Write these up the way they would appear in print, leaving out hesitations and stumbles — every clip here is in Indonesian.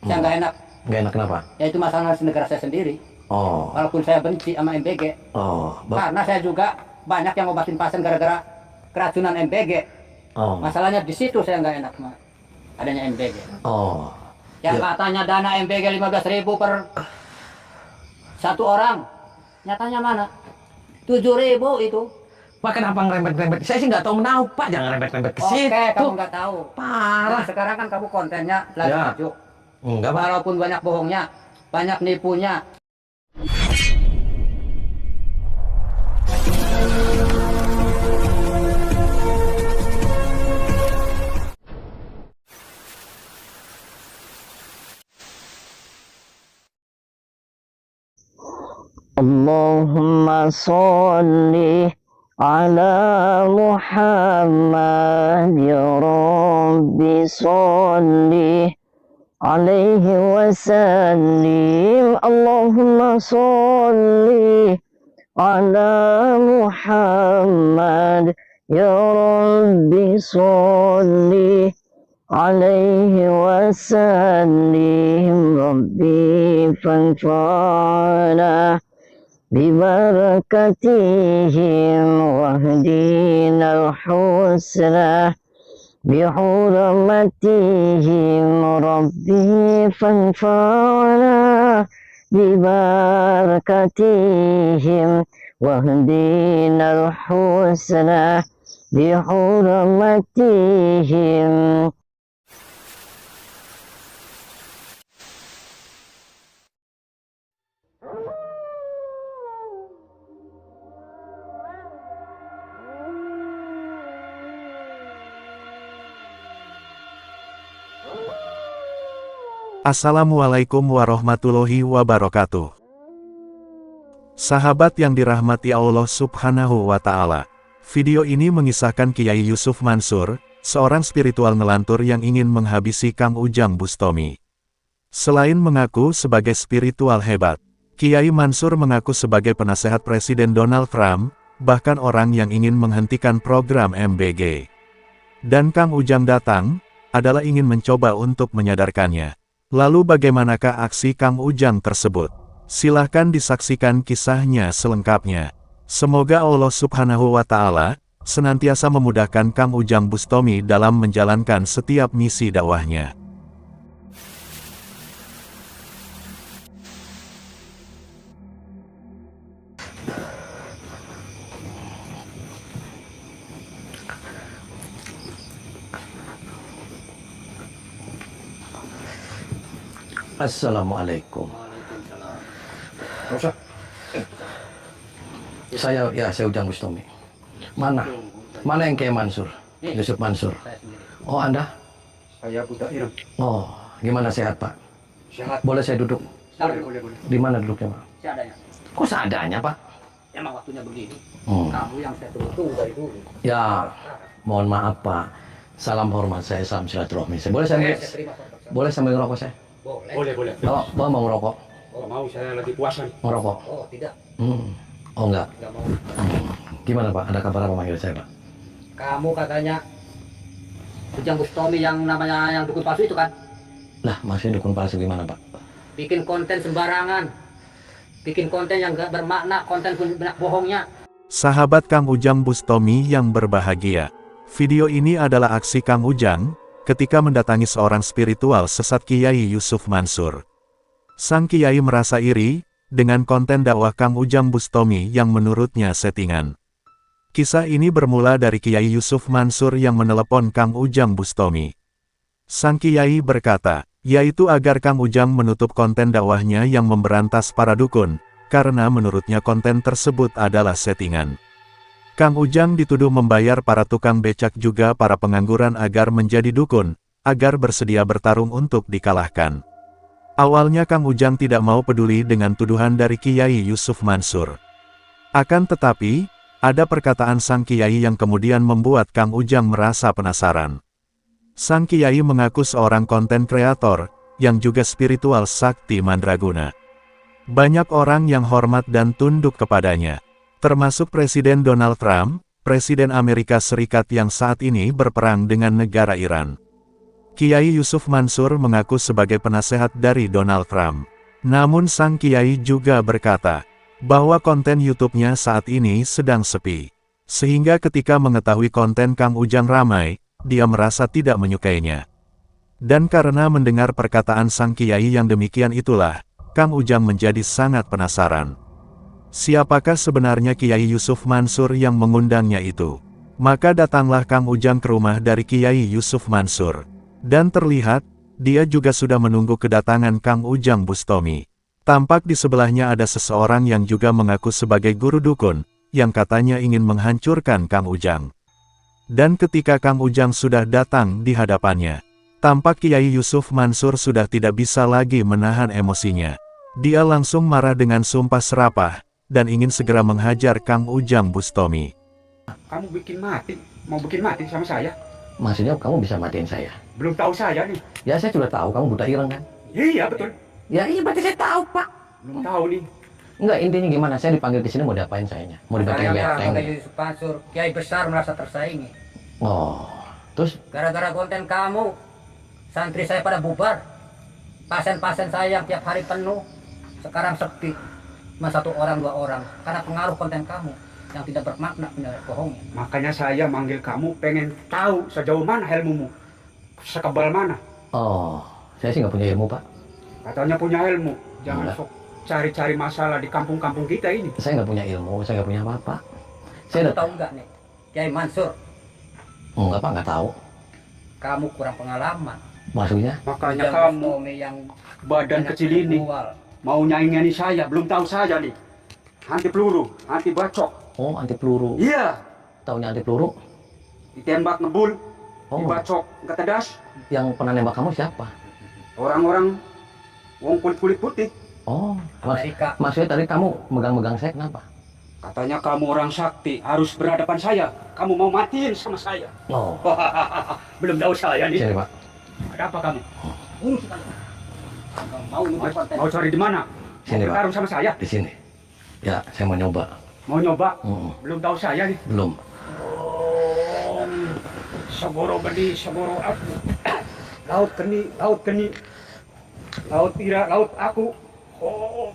Saya nggak enak. Nggak enak kenapa? Ya itu masalah negara saya sendiri. Oh, Walaupun saya benci sama MBG. oh, Karena saya juga banyak yang ngobatin pasien gara-gara keracunan MBG. oh, Masalahnya di situ saya nggak enak sama adanya MBG. oh, Yang Ya. katanya dana MBG 15.000 per satu orang. Nyatanya mana? 7.000 itu. Pak kenapa ngerempet-ngerempet? Saya sih nggak tahu menau, Pak. Jangan rempet-rempet ke situ. Oke, kamu nggak tahu. Parah. Nah, sekarang kan kamu kontennya lagi Ya. maju. Enggak, Pak. Walaupun banyak bohongnya, banyak nipunya. Allahumma sholli ala Muhammad ya Rabbi sholli alaihi wasallim. Allahumma sholli ala Muhammad ya Rabbi sholli alaihi wasallim. Rabbi fanfa'na ببركتهم واهدنا الحسنى بحرمتهم ربي فانفعنا ببركتهم واهدنا الحسنى بحرمتهم. Assalamualaikum warahmatullahi wabarakatuh. Sahabat yang dirahmati Allah Subhanahu wa Ta'ala, video ini mengisahkan Kiai Yusuf Mansur, seorang spiritual ngelantur yang ingin menghabisi Kang Ujang Bustami. Selain mengaku sebagai spiritual hebat, Kiai Mansur mengaku sebagai penasehat Presiden Donald Trump, bahkan orang yang ingin menghentikan program MBG. Dan Kang Ujang datang, adalah ingin mencoba untuk menyadarkannya. Lalu bagaimanakah aksi Kang Ujang tersebut? Silahkan disaksikan kisahnya selengkapnya. Semoga Allah Subhanahu wa Ta'ala senantiasa memudahkan Kang Ujang Bustami dalam menjalankan setiap misi dakwahnya. Assalamualaikum. Saya Ujang Bustami. Mana yang kayak Mansur? Yusuf Mansur. Saya sendiri. Oh, Anda? Saya Buta Irem. Oh, gimana sehat, Pak? Sehat. Boleh saya duduk? Boleh. Di mana duduknya, Pak? Seadanya. Kok seadanya, Pak? Emang waktunya begini. Hmm. Kamu yang saya tunggu dari dulu. Ya, mohon maaf, Pak. Salam hormat saya, salam silaturahmi. Boleh Saya saya terima Pak. boleh sambil ngerokok saya? Boleh. Bapak mau ngerokok? Oh, mau saya lagi puasa nih. Ngerokok? Oh, tidak. Oh, enggak. Tidak mau. Gimana, Pak? Ada kabar apa manggil saya, Pak? Kamu katanya Ujang Bustami yang namanya yang dukun palsu itu kan? Lah, masih dukun palsu gimana, Pak? Bikin konten sembarangan. Bikin konten yang gak bermakna, konten banyak bohongnya. Sahabat Kang Ujang Bustami yang berbahagia. Video ini adalah aksi Kang Ujang ketika mendatangi seorang spiritual sesat Kiai Yusuf Mansur. Sang Kiai merasa iri dengan konten dakwah Kang Ujang Bustami yang menurutnya settingan. Kisah ini bermula dari Kiai Yusuf Mansur yang menelepon Kang Ujang Bustami. Sang Kiai berkata, yaitu agar Kang Ujang menutup konten dakwahnya yang memberantas para dukun, karena menurutnya konten tersebut adalah settingan. Kang Ujang dituduh membayar para tukang becak juga para pengangguran agar menjadi dukun, agar bersedia bertarung untuk dikalahkan. Awalnya Kang Ujang tidak mau peduli dengan tuduhan dari Kiai Yusuf Mansur. Akan tetapi, ada perkataan sang Kiai yang kemudian membuat Kang Ujang merasa penasaran. Sang Kiai mengaku seorang konten kreator, yang juga spiritual sakti mandraguna. Banyak orang yang hormat dan tunduk kepadanya. Termasuk Presiden Donald Trump, Presiden Amerika Serikat yang saat ini berperang dengan negara Iran. Kiai Yusuf Mansur mengaku sebagai penasehat dari Donald Trump. Namun sang kiai juga berkata, bahwa konten YouTube-nya saat ini sedang sepi. Sehingga ketika mengetahui konten Kang Ujang ramai, dia merasa tidak menyukainya. Dan karena mendengar perkataan sang kiai yang demikian itulah, Kang Ujang menjadi sangat penasaran. Siapakah sebenarnya Kiai Yusuf Mansur yang mengundangnya itu? Maka datanglah Kang Ujang ke rumah dari Kiai Yusuf Mansur. Dan terlihat, dia juga sudah menunggu kedatangan Kang Ujang Bustomi. Tampak di sebelahnya ada seseorang yang juga mengaku sebagai guru dukun, yang katanya ingin menghancurkan Kang Ujang. Dan ketika Kang Ujang sudah datang di hadapannya, tampak Kiai Yusuf Mansur sudah tidak bisa lagi menahan emosinya. Dia langsung marah dengan sumpah serapah, dan ingin segera menghajar Kang Ujang Bustomi. Kamu mau bikin mati sama saya? Maksudnya kamu bisa matiin saya? Belum tahu saya nih. Ya saya sudah tahu kamu buta ireng kan? Iya betul. Ya iya berarti saya tahu pak. Belum tahu nih. Enggak, intinya gimana? Saya dipanggil ke sini mau diapain sayanya? Mau dibantuin benteng? Yusuf Mansur, kiai besar merasa tersaingi. Oh, terus Gara-gara konten kamu, santri saya pada bubar. Pasien-pasien saya yang tiap hari penuh, sekarang sepi. Cuma 1 orang 2 orang, karena pengaruh konten kamu yang tidak bermakna, benar bohong. Makanya saya manggil kamu pengen tahu sejauh mana ilmumu. Sekebal mana. oh, saya sih nggak punya ilmu pak. Katanya punya ilmu. Jangan Enggak. sok cari-cari masalah di kampung-kampung kita ini. Saya nggak punya ilmu, saya nggak punya apa-apa. Saya Kamu udah tahu nggak nih, Kiai Mansur, enggak pak, nggak tahu. kamu kurang pengalaman. Maksudnya? Makanya Ujang kamu Bustomi yang badan banyak kecil ini berbual. mau nyaingani saya. Belum tahu saja nih. Anti peluru, anti bacok. Oh, anti peluru. Iya. Taunya anti peluru? Ditembak ngebul, Oh, dibacok ketedas. yang pernah nembak kamu siapa? Orang-orang wong kulit-kulit putih. Oh, Amerika. maksudnya tadi kamu megang-megang saya kenapa? Katanya kamu orang sakti, harus berhadapan saya. Kamu mau matiin sama saya. Oh, Belum tahu saya nih. sini pak. Ada apa kamu? Urus kamu. Kamu mau nulis konten. Mau cari di mana? Sini, Mau Pak. bertarung sama saya? Di sini. Ya, saya mau nyoba. Mau nyoba? Mm, Belum tahu saya nih. belum. Segoro gede, segoro aku. Laut keni, laut keni. Laut tira, laut aku. Oh.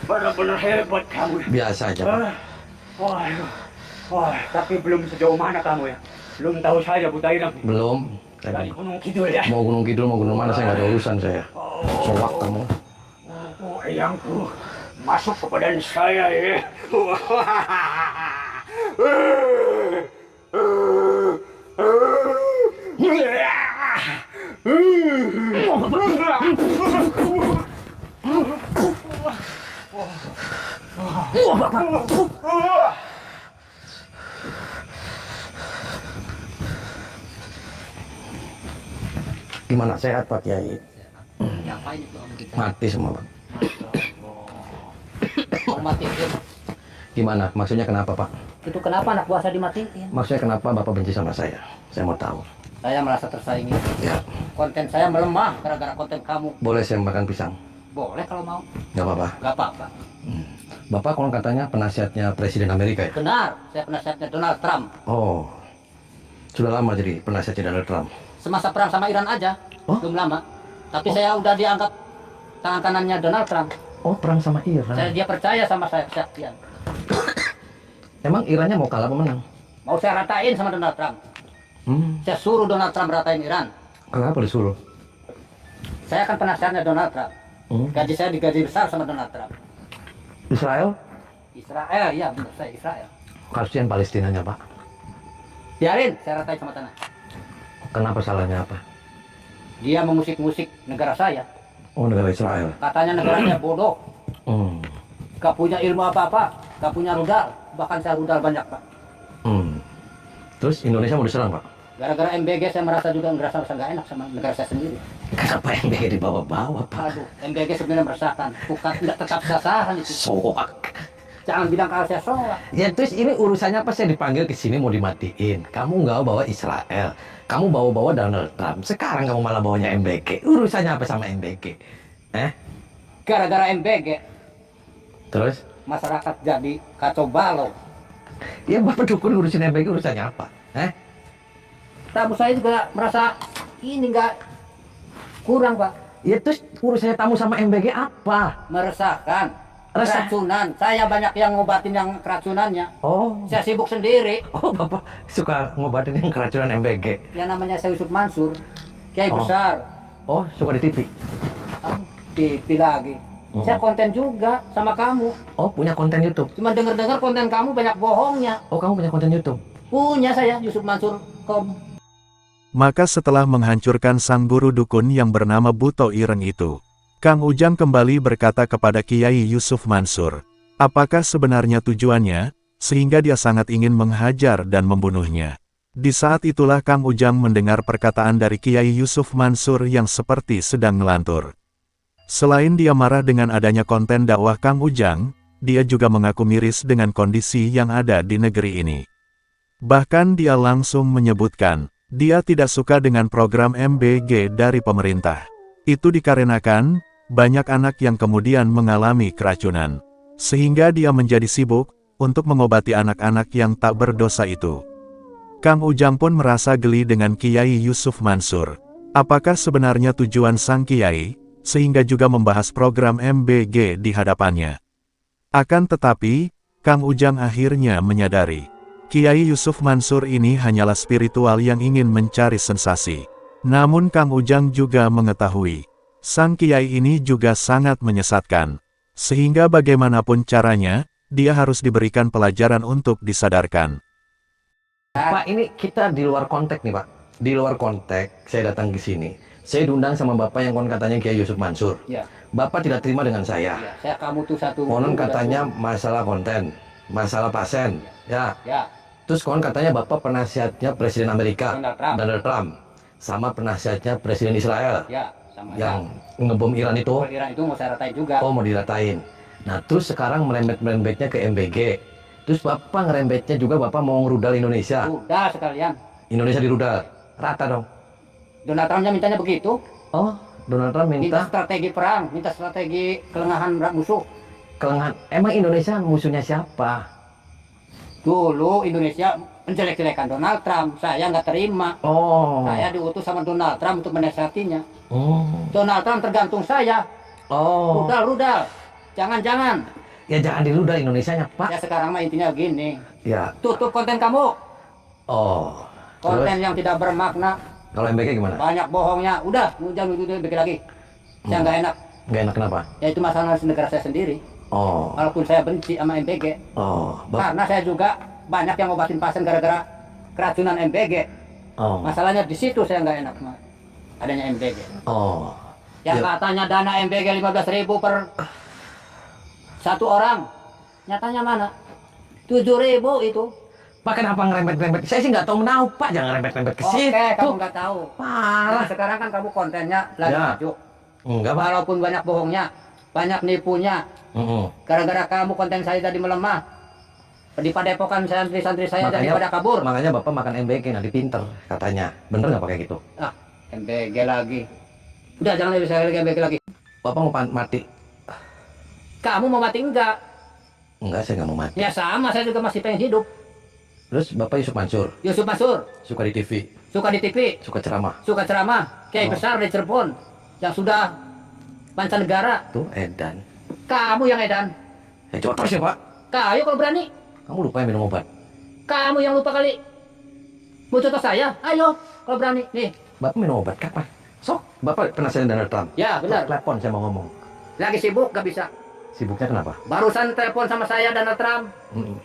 Benar-benar hebat kamu. Biasa aja pak. Wah, tapi belum sejauh mana kamu ya? Belum tahu saya buta ireng. Belum. Dari Tadi Gunung Kidul ya. mau gunung kidul, mau gunung mana saya nggak ada urusan saya. Sowak kamu. Oh, eyangku masuk ke badan saya ya. Gimana, sehat Pak Kiai? Ngapain itu kamu kita? Mati semua Pak. Mau matiin. Gimana? Maksudnya kenapa Pak? Itu kenapa anak buah saya dimatiin? Maksudnya kenapa Bapak benci sama saya? Saya mau tahu. Saya merasa tersaingi. Ya, Konten saya melemah gara-gara konten kamu. boleh saya makan pisang? Boleh kalau mau. Nggak apa-apa. Gak apa-apa. Bapak konon katanya penasihatnya Presiden Amerika ya? Benar, saya penasihatnya Donald Trump. Oh, sudah lama jadi penasihatnya Donald Trump. Semasa perang sama Iran aja, Oh? belum lama. Tapi saya udah dianggap tangan kanannya Donald Trump. Oh, perang sama Iran. Dia percaya sama saya kesaktian. Emang Irannya mau kalah apa menang? Mau saya ratain sama Donald Trump. Saya suruh Donald Trump ratain Iran. Kenapa disuruh? Saya kan penasihatnya Donald Trump. Hmm? Gaji saya digaji besar sama Donald Trump. Israel? Israel, iya benar, saya Israel. Kasihan Palestinanya Pak. Biarin, saya ratain sama tanah. Kenapa salahnya apa? Dia mengusik-musik negara saya. Oh, negara Israel. Katanya negaranya bodoh. Hmm. Gak punya ilmu apa-apa. Gak punya rudal. Bahkan saya rudal banyak, Pak. Hmm. Terus Indonesia mau diserang Pak? Gara-gara MBG saya merasa juga ngerasa nggak enak sama negara saya sendiri. Kenapa MBG dibawa-bawa, Pak? Aduh, MBG sebenarnya meresahkan. Bukan, tidak tetap sasaran itu. Soak. Jangan bilang kalau saya sholat. Ya terus ini urusannya apa saya dipanggil ke sini mau dimatiin? Kamu nggak bawa Israel, kamu bawa-bawa Donald Trump. Sekarang kamu malah bawanya MBG. Urusannya apa sama MBG? Gara-gara MBG, Terus? masyarakat jadi kacau balau. Ya Bapak dukun ngurusin MBG urusannya apa? Tamu saya juga merasa ini nggak kurang, Pak. Ya terus urusannya tamu sama MBG apa? Meresahkan. Resah? Keracunan. Saya banyak yang ngobatin yang keracunannya. Oh, Saya sibuk sendiri. oh Bapak suka ngobatin yang keracunan MBG. Yang namanya saya Yusuf Mansur. Kiai Oh. besar. Oh, suka di TV. TV lagi. Oh. Saya konten juga sama kamu. Oh, punya konten YouTube. Cuma dengar-dengar konten kamu banyak bohongnya. Oh, kamu punya konten YouTube. Punya saya Yusuf Mansur.com. Maka setelah menghancurkan sang guru dukun yang bernama Buto Ireng itu, Kang Ujang kembali berkata kepada Kiai Yusuf Mansur, apakah sebenarnya tujuannya, sehingga dia sangat ingin menghajar dan membunuhnya. Di saat itulah Kang Ujang mendengar perkataan dari Kiai Yusuf Mansur yang seperti sedang ngelantur. Selain dia marah dengan adanya konten dakwah Kang Ujang, dia juga mengaku miris dengan kondisi yang ada di negeri ini. Bahkan dia langsung menyebutkan, dia tidak suka dengan program MBG dari pemerintah. Itu dikarenakan, banyak anak yang kemudian mengalami keracunan. Sehingga dia menjadi sibuk, untuk mengobati anak-anak yang tak berdosa itu. Kang Ujang pun merasa geli dengan Kiai Yusuf Mansur. Apakah sebenarnya tujuan sang Kiai, sehingga juga membahas program MBG di hadapannya. Akan tetapi, Kang Ujang akhirnya menyadari, Kiai Yusuf Mansur ini hanyalah spiritual yang ingin mencari sensasi. Namun Kang Ujang juga mengetahui, sang Kiai ini juga sangat menyesatkan. Sehingga bagaimanapun caranya, dia harus diberikan pelajaran untuk disadarkan. Pak, ini kita di luar konteks nih, Pak. Di luar konteks, saya datang ke sini. Saya diundang sama Bapak yang konon katanya Kiai Yusuf Mansur. Ya. Bapak tidak terima dengan saya. Ya, saya kamu tuh satu. Konon katanya masalah konten, masalah pasien. Ya. Ya. Terus konon katanya Bapak penasihatnya Presiden Amerika, Donald Trump. sama penasihatnya Presiden Israel, Ya, sama yang ngebom Iran itu. Iran itu mau saya ratain juga. Oh, mau diratain. Nah, terus sekarang merembet-merembetnya ke MBG. Terus Bapak ngerembetnya juga Bapak mau ngerudal Indonesia. Udah sekalian. Indonesia dirudal. Rata dong. Donald Trumpnya mintanya begitu. Oh, Donald Trump Minta minta strategi perang, minta strategi kelengahan musuh. kelengahan. Emang Indonesia musuhnya siapa? Dulu Indonesia menjelek-jelekan Donald Trump. Saya nggak terima. Oh. Saya diutus sama Donald Trump untuk menasihatinya. Oh. Donald Trump tergantung saya. Oh. Rudal. Jangan-jangan. Ya jangan dirudal Indonesianya, Pak. Ya sekarang mah intinya begini. Ya. Tutup konten kamu. Oh. Konten Terus yang tidak bermakna. kalau MBG gimana? Banyak bohongnya. Udah, jangan bikin lagi. Saya nggak enak. Nggak enak kenapa? Ya itu masalah negara saya sendiri. Oh. Walaupun saya benci sama MBG. Oh. Karena saya juga banyak yang ngobatin pasien gara-gara keracunan MBG. Oh. Masalahnya di situ saya nggak enak sama adanya MBG. Oh. Yang Ya. katanya dana MBG 15.000 per satu orang. Nyatanya mana? 7.000 itu. Pak, kenapa ngerembet-rembet? Saya sih nggak tahu menahu, Pak. Jangan rembet-rembet ke situ. Oke, kamu nggak tahu. Nah, Parah. sekarang kan kamu kontennya lagi Ya. maju. Enggak, Pak. Walaupun banyak bohongnya, banyak nipunya. Gara-gara kamu konten saya tadi melemah. Di padepokan santri-santri saya jadi pada kabur. Makanya Bapak makan MBG nanti pinter katanya. Bener nggak pakai gitu? Ah, MBG lagi. Udah jangan lebih saya lagi MBG lagi. Bapak mau mati? Kamu mau mati enggak? Enggak, saya nggak mau mati. Ya sama, saya juga masih pengen hidup. Terus Bapak Yusuf Mansur, Yusuf Mansur, suka di TV, suka di TV, suka ceramah. suka ceramah, kiai Oh. besar di Cirebon yang sudah mancanegara. Tuh, edan. Kamu yang edan. Coba terus ya, Pak. Kayu kalau berani. Kamu lupa yang minum obat. Kamu yang lupa kali. Mau contoh saya? Ayo, kalau berani. Nih, Bapak minum obat kapan? Sok, Bapak penasihat Donald Trump. ya benar. Telepon saya mau ngomong. Lagi sibuk, gak bisa. Sibuknya kenapa? Barusan telepon sama saya Donald Trump.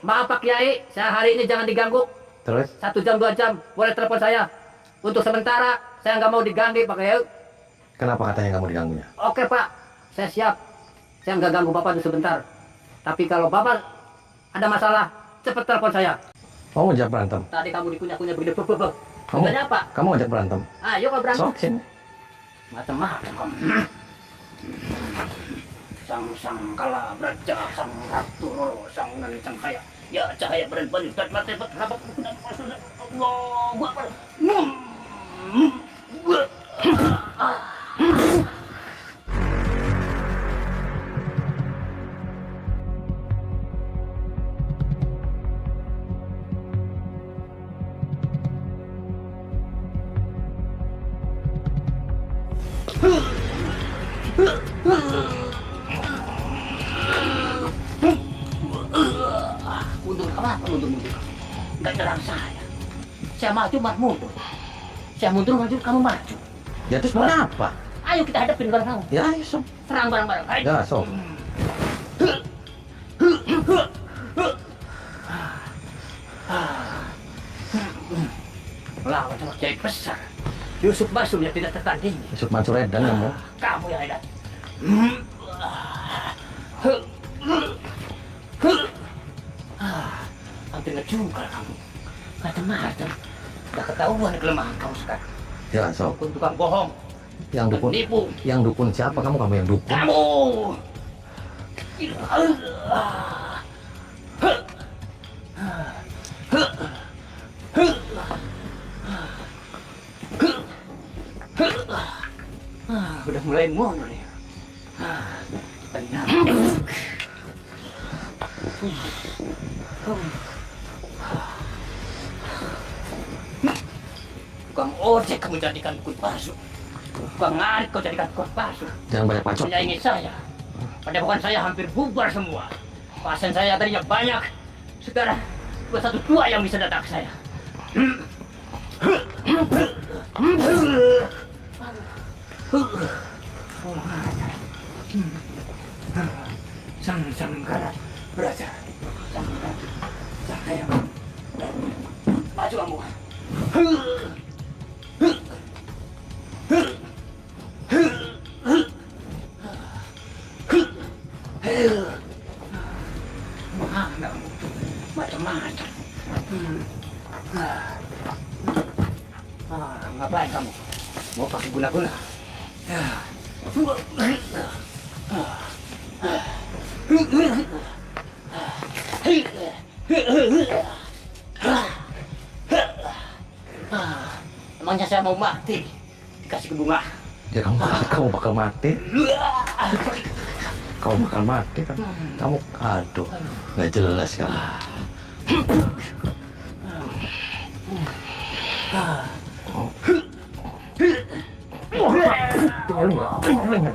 Maaf Pak Kiai, saya hari ini jangan diganggu. Terus? 1 jam 2 jam, boleh telepon saya. Untuk sementara, saya nggak mau diganggu Pak Kiai. Kenapa katanya kamu diganggunya? Oke Pak, saya siap. Saya nggak ganggu Bapak itu sebentar. Tapi kalau Bapak ada masalah, cepat telepon saya. Kamu ngajak berantem? Tadi kamu dikunyah-kunyah begitu. Kamu- Katanya apa? Kamu ngajak berantem? Ayo kalau berani. Sok, sini. Macam-macam kamu. Sang kala braja, sang ratu roro, sang nancang kaya. Ya cahaya berani dan mati berapa Allah Akbar. Mundur apa? Mundur. Enggak nyerang saya. Saya maju, Mas mundur. Saya mundur, maju, kamu maju. Ya terus mau apa? Ayo kita hadapin bareng kamu. Ya ayo sob. Serang bareng-bareng. Ayo. Ya sob. Lawan sama kiai besar. Yusuf Mansur yang tidak tertandingi. Yusuf Mansur Edan kamu. Kamu yang hebat. Hampir ngejungkal kamu. Macam-macam. Udah ketahuan kelemahan kamu sekarang. Ya sob. Dukun tukang bohong. Yang dukun. Penipu. Yang dukun siapa kamu yang dukun? Kamu. Udah mulai mundur ya. Benar. Tukang ojek kamu jadikan dukun palsu. Tukang ngarit kau jadikan dukun palsu. Jangan banyak bacot. Menyaingi saya. Padepokan saya hampir bubar semua. Pasien saya tadinya banyak. Sekarang cuma satu dua yang bisa datang ke saya. Sang karat beraja. Sang kaya. Maju kamu. Macam-macam. Ngapain kamu? Mau pakai guna-guna? Emangnya saya mau mati? Dikasih ke bunga. Ya kamu bakal mati. Kau bakal mati kan? Kamu aduh, nggak jelas kamu. Tolong,